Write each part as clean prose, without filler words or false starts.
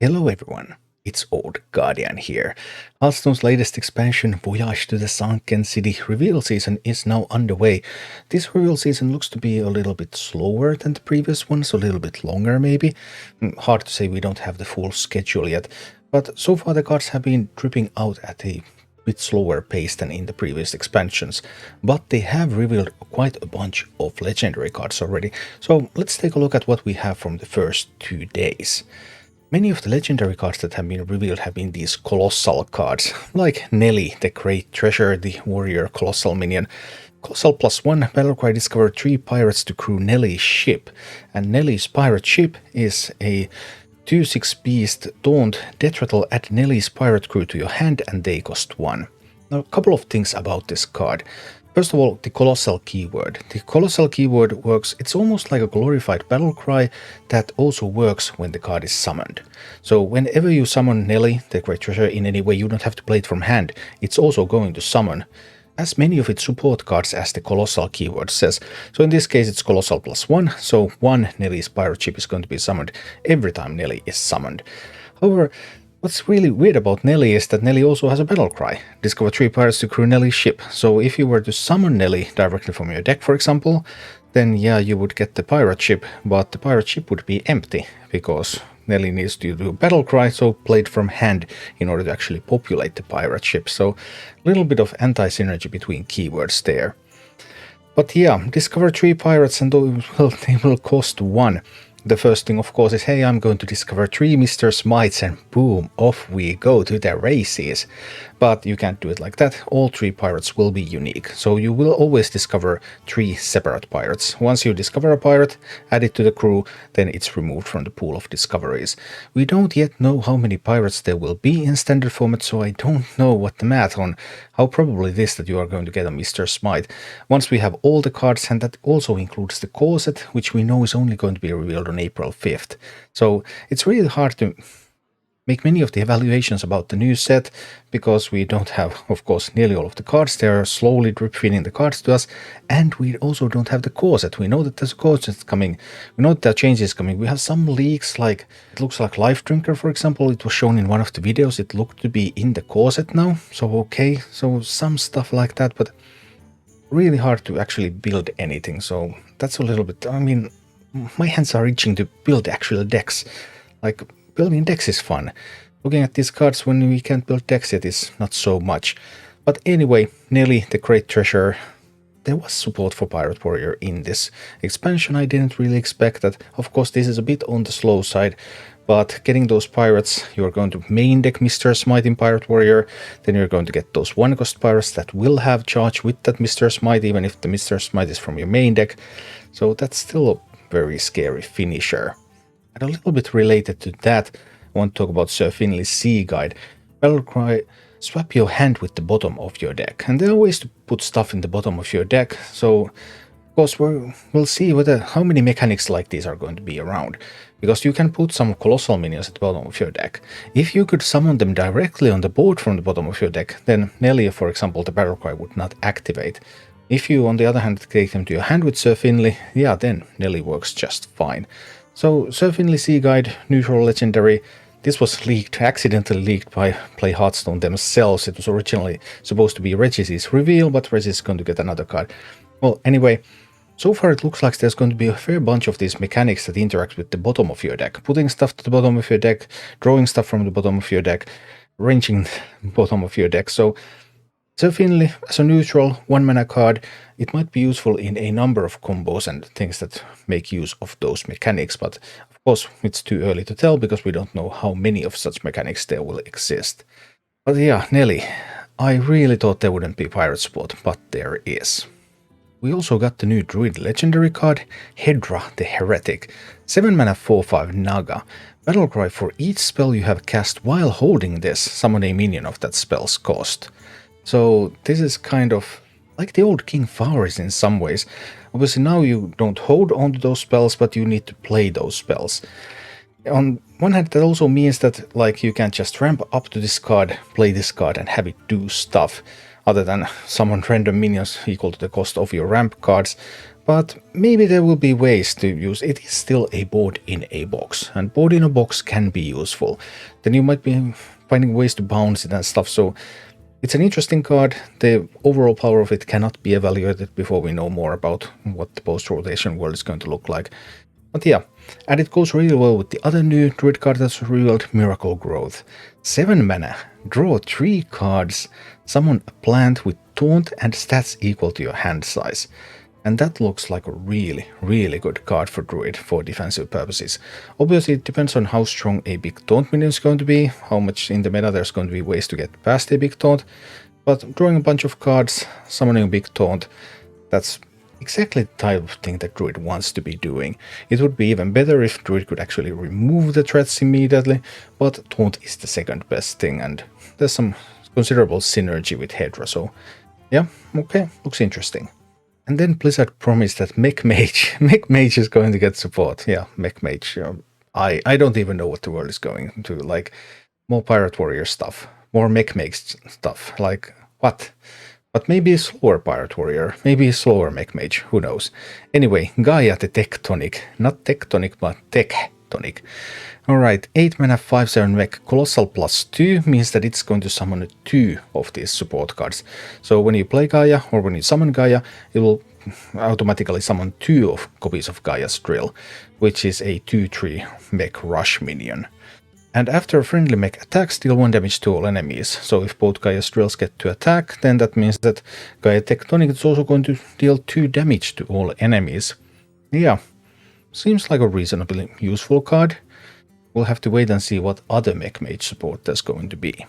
Hello everyone, it's Old Guardian here. Hearthstone's latest expansion, Voyage to the Sunken City reveal season is now underway. This reveal season looks to be a little bit slower than the previous ones, a little bit longer maybe. Hard to say, we don't have the full schedule yet, but so far the cards have been dripping out at a bit slower pace than in the previous expansions, but they have revealed quite a bunch of legendary cards already. So let's take a look at what we have from the first 2 days. Many of the legendary cards that have been revealed have been these colossal cards, like Nelly, the Great Treasure, the warrior colossal minion. Colossal +1 Battlecry discovered 3 pirates to crew Nelly's ship, and Nelly's pirate ship is a 2/6 beast Daunt death rattle. Add Nelly's pirate crew to your hand and they cost 1. Now, a couple of things about this card. First of all, the Colossal keyword. The Colossal keyword works, it's almost like a glorified battle cry that also works when the card is summoned. So whenever you summon Nelly, the Great Treasure, in any way, you don't have to play it from hand. It's also going to summon as many of its support cards as the Colossal keyword says. So in this case it's Colossal +1, so 1 Nelly's pirate ship is going to be summoned every time Nelly is summoned. However, what's really weird about Nelly is that Nelly also has a battle cry. Discover 3 pirates to crew Nelly's ship. So if you were to summon Nelly directly from your deck, for example, then yeah, you would get the pirate ship, but the pirate ship would be empty, because Nelly needs to do battle cry, so played from hand in order to actually populate the pirate ship. So a little bit of anti-synergy between keywords there. But yeah, discover 3 pirates and they will cost 1. The first thing, of course, is, hey, I'm going to discover 3 Mr. Smites, and boom, off we go to the races. But you can't do it like that. All 3 pirates will be unique, so you will always discover 3 separate pirates. Once you discover a pirate, add it to the crew, then it's removed from the pool of discoveries. We don't yet know how many pirates there will be in standard format, so I don't know what the math on how probable it is that you are going to get a Mr. Smite. Once we have all the cards, and that also includes the corset, which we know is only going to be revealed on April 5th. So it's really hard to make many of the evaluations about the new set, because we don't have, of course, nearly all of the cards. They are slowly drip feeding the cards to us, and we also don't have the corset. We know that there's a corset coming, we know that there are changes coming. We have some leaks, like it looks like Life Drinker, for example. It was shown in one of the videos, it looked to be in the corset now, so okay, so some stuff like that, but really hard to actually build anything. So that's a little bit, I mean, my hands are itching to build actual decks. Like, building decks is fun. Looking at these cards when we can't build decks yet is not so much. But anyway, Nelly, the Great Treasure. There was support for Pirate Warrior in this expansion. I didn't really expect that. Of course, this is a bit on the slow side, but getting those pirates, you're going to main deck Mr. Smite in Pirate Warrior, then you're going to get those 1-cost pirates that will have charge with that Mr. Smite, even if the Mr. Smite is from your main deck. So that's still a very scary finisher. And a little bit related to that, I want to talk about Sir Finley's Sea Guide. Battlecry, swap your hand with the bottom of your deck. And there are ways to put stuff in the bottom of your deck, so of course we'll see how many mechanics like these are going to be around. Because you can put some colossal minions at the bottom of your deck. If you could summon them directly on the board from the bottom of your deck, then Nelly, for example, the Battlecry would not activate. If you, on the other hand, take them to your hand with Sir Finley, yeah, then Nelly works just fine. So, Sir Finley Sea Guide, neutral legendary. This was leaked, accidentally leaked by Play Hearthstone themselves. It was originally supposed to be Regis's reveal, but Regis is going to get another card. Well, anyway, so far it looks like there's going to be a fair bunch of these mechanics that interact with the bottom of your deck. Putting stuff to the bottom of your deck, drawing stuff from the bottom of your deck, ranging the bottom of your deck. So, Sir Finley, as a neutral 1-mana card, it might be useful in a number of combos and things that make use of those mechanics, but of course it's too early to tell because we don't know how many of such mechanics there will exist. But yeah, Nelly, I really thought there wouldn't be pirate support, but there is. We also got the new Druid legendary card, Hedra the Heretic. 7-mana 4/5 Naga. Battlecry, for each spell you have cast while holding this, summon a minion of that spell's cost. So this is kind of like the old King Fauris in some ways. Obviously now you don't hold onto those spells, but you need to play those spells. On one hand, that also means that like you can't just ramp up to this card, play this card and have it do stuff, other than summon random minions equal to the cost of your ramp cards. But maybe there will be ways to use it. It is still a board in a box, and board in a box can be useful. Then you might be finding ways to bounce it and stuff, so it's an interesting card. The overall power of it cannot be evaluated before we know more about what the post-rotation world is going to look like. But yeah, and it goes really well with the other new druid card that's revealed, Miracle Growth. 7 mana, draw 3 cards, summon a plant with taunt and stats equal to your hand size. And that looks like a really, really good card for druid for defensive purposes. Obviously, it depends on how strong a big taunt minion is going to be, how much in the meta there's going to be ways to get past a big taunt. But drawing a bunch of cards, summoning a big taunt, that's exactly the type of thing that druid wants to be doing. It would be even better if druid could actually remove the threats immediately, but taunt is the second best thing, and there's some considerable synergy with Hedra, so yeah, okay, looks interesting. And then Blizzard promised that Mech Mage is going to get support. Yeah, Mech Mage. I don't even know what the world is going to, like, more Pirate Warrior stuff, more Mech Mage stuff, like, what? But maybe a slower Pirate Warrior, maybe a slower Mech Mage, who knows. Anyway, Gaia the Tectonic, not Tectonic, but Tectonic. Alright, 8 mana 5/7 mech, Colossal +2 means that it's going to summon 2 of these support cards. So when you play Gaia, or when you summon Gaia, it will automatically summon 2 copies of Gaia's Drill, which is a 2/3 mech rush minion. And after a friendly mech attacks, deal 1 damage to all enemies. So if both Gaia's Drills get to attack, then that means that Gaia Tectonic is also going to deal 2 damage to all enemies. Yeah, seems like a reasonably useful card. We'll have to wait and see what other Mech Mage support there's going to be.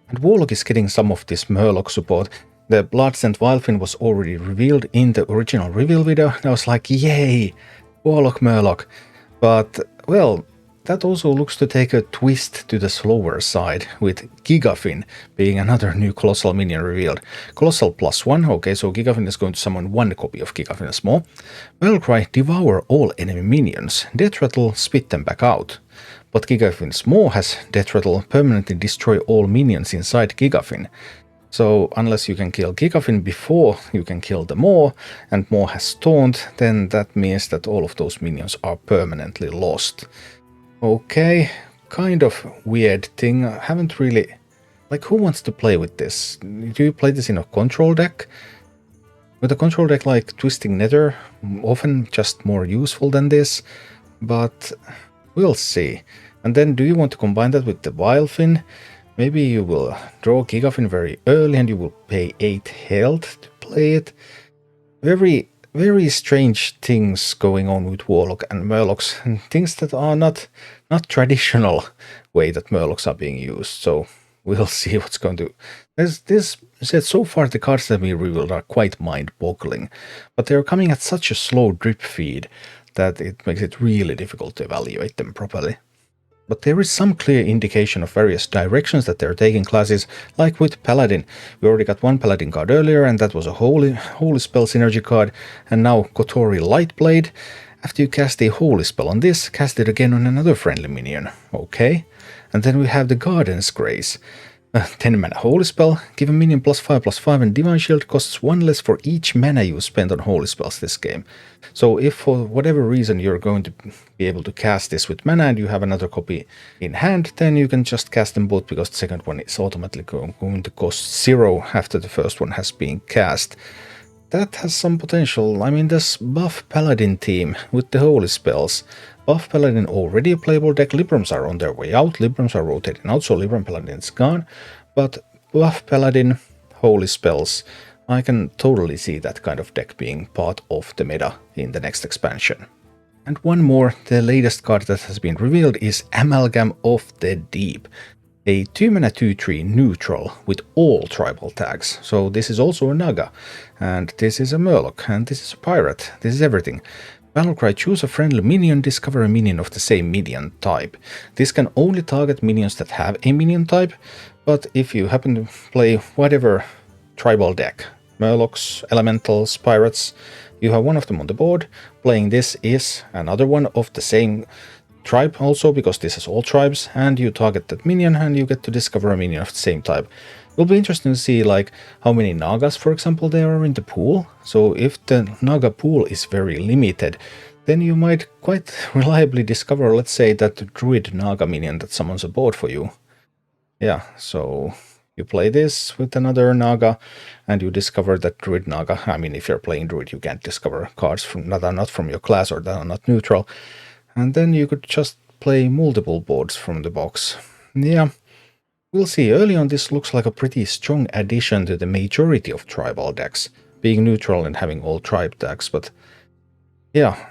And Warlock is getting some of this Murloc support. The Bloodsent Wildfin was already revealed in the original reveal video, and I was like, yay, Warlock Murloc. But, well, that also looks to take a twist to the slower side, with Gigafin being another new Colossal minion revealed. Colossal +1, okay, so Gigafin is going to summon 1 copy of Gigafin as Maw. Battlecry, devour all enemy minions. Death Rattle, spit them back out. But Gigafin's Maw has Death Rattle, permanently destroy all minions inside Gigafin. So unless you can kill Gigafin before you can kill the Maw, and Maw has Taunt, then that means that all of those minions are permanently lost. Okay, kind of weird thing. I haven't really... Like, who wants to play with this? Do you play this in a control deck? With a control deck like Twisting Nether, often just more useful than this, but we'll see. And then do you want to combine that with the Wildfin? Maybe you will draw Gigafin very early and you will pay 8 health to play it. Very strange things going on with Warlock and Murlocs, and things that are not traditional way that Murlocs are being used. So we'll see what's going to... This said, so far the cards that we revealed are quite mind-boggling, but they're coming at such a slow drip feed that it makes it really difficult to evaluate them properly. But there is some clear indication of various directions that they're taking classes, like with Paladin. We already got 1 Paladin card earlier, and that was a Holy Spell synergy card, and now Kotori Lightblade. After you cast a Holy Spell on this, cast it again on another friendly minion. Okay. And then we have the Garden's Grace. 10 mana Holy Spell, give a minion +5/+5, and Divine Shield costs 1 less for each mana you spend on Holy Spells this game. So if for whatever reason you're going to be able to cast this with mana and you have another copy in hand, then you can just cast them both because the second one is automatically going to cost 0 after the first one has been cast. That has some potential. I mean, this buff Paladin team with the Holy Spells. Buff Paladin already a playable deck. Librams are on their way out. Librams are rotating out, so Libram Paladin is gone. But buff Paladin, Holy Spells, I can totally see that kind of deck being part of the meta in the next expansion. And one more, the latest card that has been revealed is Amalgam of the Deep. A 2 mana 2/3 neutral with all tribal tags. So this is also a Naga, and this is a Murloc, and this is a Pirate. This is everything. Battlecry, choose a friendly minion, discover a minion of the same minion type. This can only target minions that have a minion type, but if you happen to play whatever tribal deck, Murlocs, Elementals, Pirates, you have one of them on the board. Playing this is another one of the same tribe also, because this is all tribes, and you target that minion and you get to discover a minion of the same type. It'll be interesting to see like how many Nagas, for example, there are in the pool. So if the Naga pool is very limited, then you might quite reliably discover, let's say, that Druid Naga minion that summons a board for you. Yeah, so you play this with another Naga, and you discover that Druid Naga. I mean, if you're playing Druid, you can't discover cards that are not from your class or that are not neutral. And then you could just play multiple boards from the box. Yeah, we'll see. Early on, this looks like a pretty strong addition to the majority of tribal decks, being neutral and having all tribe decks, but yeah,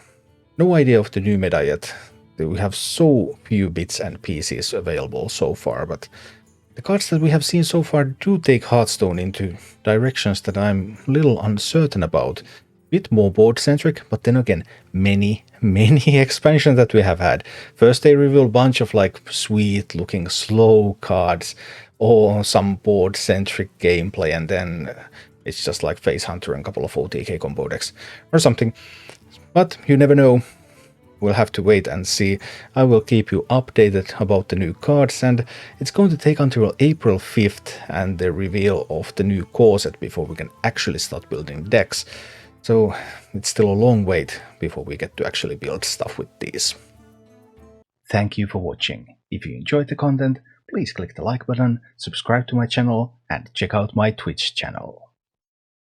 no idea of the new meta yet. We have so few bits and pieces available so far, but the cards that we have seen so far do take Hearthstone into directions that I'm a little uncertain about. Bit more board-centric, but then again, many expansions that we have had. First they reveal a bunch of like sweet-looking slow cards, or some board-centric gameplay, and then it's just like Face Hunter and a couple of OTK combo decks, or something. But you never know. We'll have to wait and see. I will keep you updated about the new cards, and it's going to take until April 5th and the reveal of the new core set before we can actually start building decks. So it's still a long wait before we get to actually build stuff with these. Thank you for watching. If you enjoyed the content, please click the like button, subscribe to my channel, and check out my Twitch channel.